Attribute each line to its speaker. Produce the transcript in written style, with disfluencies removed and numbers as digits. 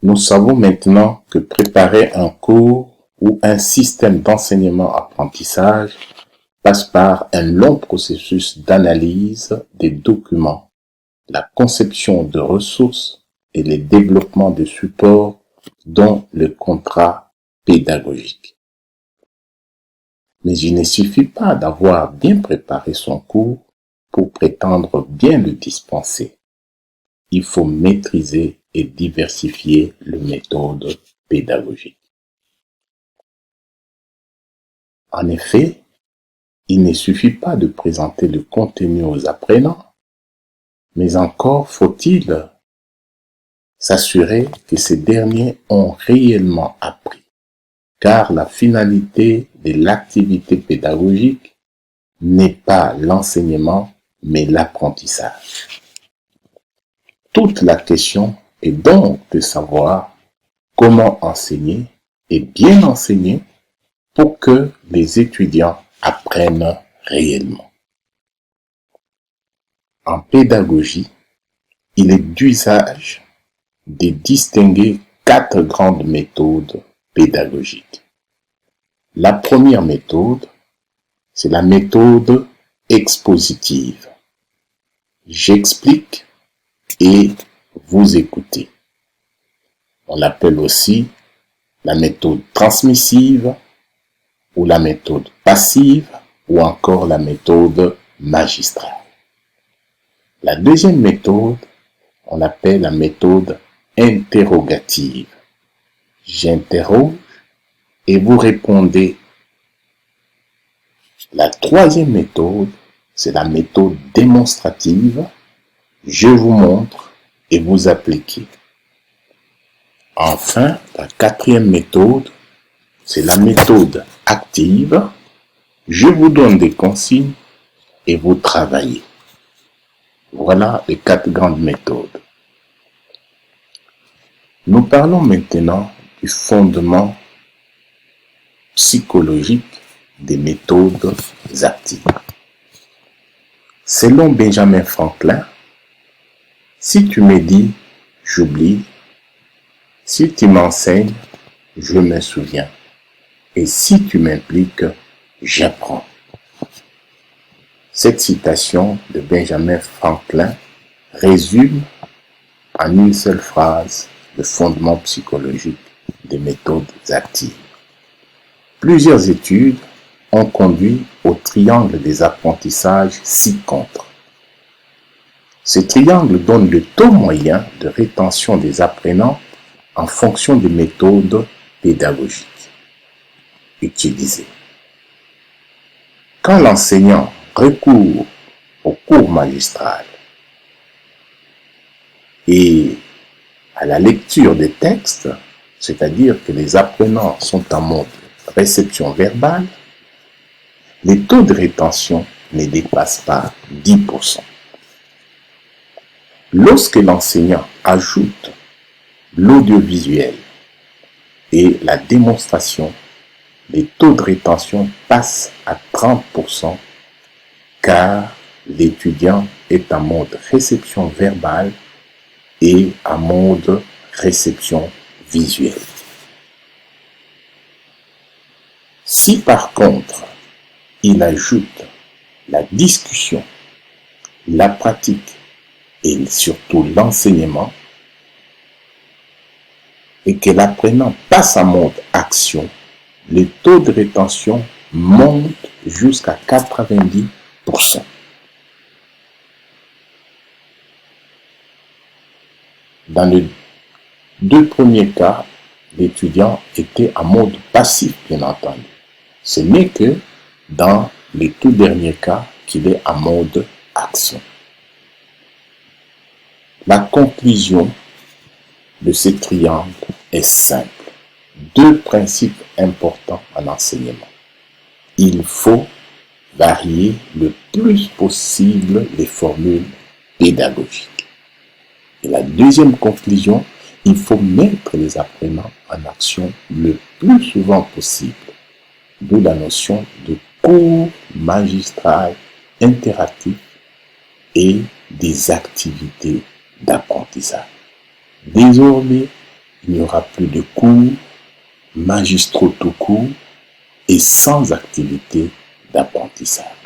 Speaker 1: Nous savons maintenant que préparer un cours ou un système d'enseignement-apprentissage passe par un long processus d'analyse des documents, la conception de ressources et le développement de supports dont le contrat pédagogique. Mais il ne suffit pas d'avoir bien préparé son cours pour prétendre bien le dispenser. Il faut maîtriser et diversifier les méthodes pédagogiques. En effet, il ne suffit pas de présenter le contenu aux apprenants, mais encore faut-il s'assurer que ces derniers ont réellement appris, car la finalité de l'activité pédagogique n'est pas l'enseignement, mais l'apprentissage. Toute la question est donc de savoir comment enseigner et bien enseigner pour que les étudiants apprennent réellement. En pédagogie, il est d'usage de distinguer 4 grandes méthodes pédagogiques. La première méthode, c'est la méthode expositive. J'explique et vous écoutez. On l'appelle aussi la méthode transmissive ou la méthode passive ou encore la méthode magistrale. La deuxième méthode, on l'appelle la méthode interrogative. J'interroge et vous répondez. La troisième méthode, c'est la méthode démonstrative. Je vous montre et vous appliquez. Enfin, la quatrième méthode, c'est la méthode active. Je vous donne des consignes et vous travaillez. Voilà les 4 grandes méthodes. Nous parlons maintenant du fondement psychologique des méthodes actives. Selon Benjamin Franklin, si tu me dis, j'oublie. Si tu m'enseignes, je me souviens. Et si tu m'impliques, j'apprends. Cette citation de Benjamin Franklin résume en une seule phrase le fondement psychologique des méthodes actives. Plusieurs études ont conduit au triangle des apprentissages ci-contre. Ce triangle donne le taux moyen de rétention des apprenants en fonction des méthodes pédagogiques utilisées. Quand l'enseignant recourt au cours magistral et à la lecture des textes, c'est-à-dire que les apprenants sont en mode réception verbale, les taux de rétention ne dépassent pas 10%. Lorsque l'enseignant ajoute l'audiovisuel et la démonstration, les taux de rétention passent à 30% car l'étudiant est en mode réception verbale et en mode réception visuelle. Si par contre, il ajoute la discussion, la pratique et surtout l'enseignement, et que l'apprenant passe en mode action, le taux de rétention monte jusqu'à 90%. Dans les 2 premiers cas, l'étudiant était en mode passif, bien entendu. Ce n'est que dans les tout derniers cas qu'il est en mode action. La conclusion de ce triangle est simple. 2 principes importants en enseignement. Il faut varier le plus possible les formules pédagogiques. Et la deuxième conclusion, il faut mettre les apprenants en action le plus souvent possible. D'où la notion de cours magistral interactif et des activités d'apprentissage. Désormais, il n'y aura plus de cours magistraux tout court et sans activité d'apprentissage.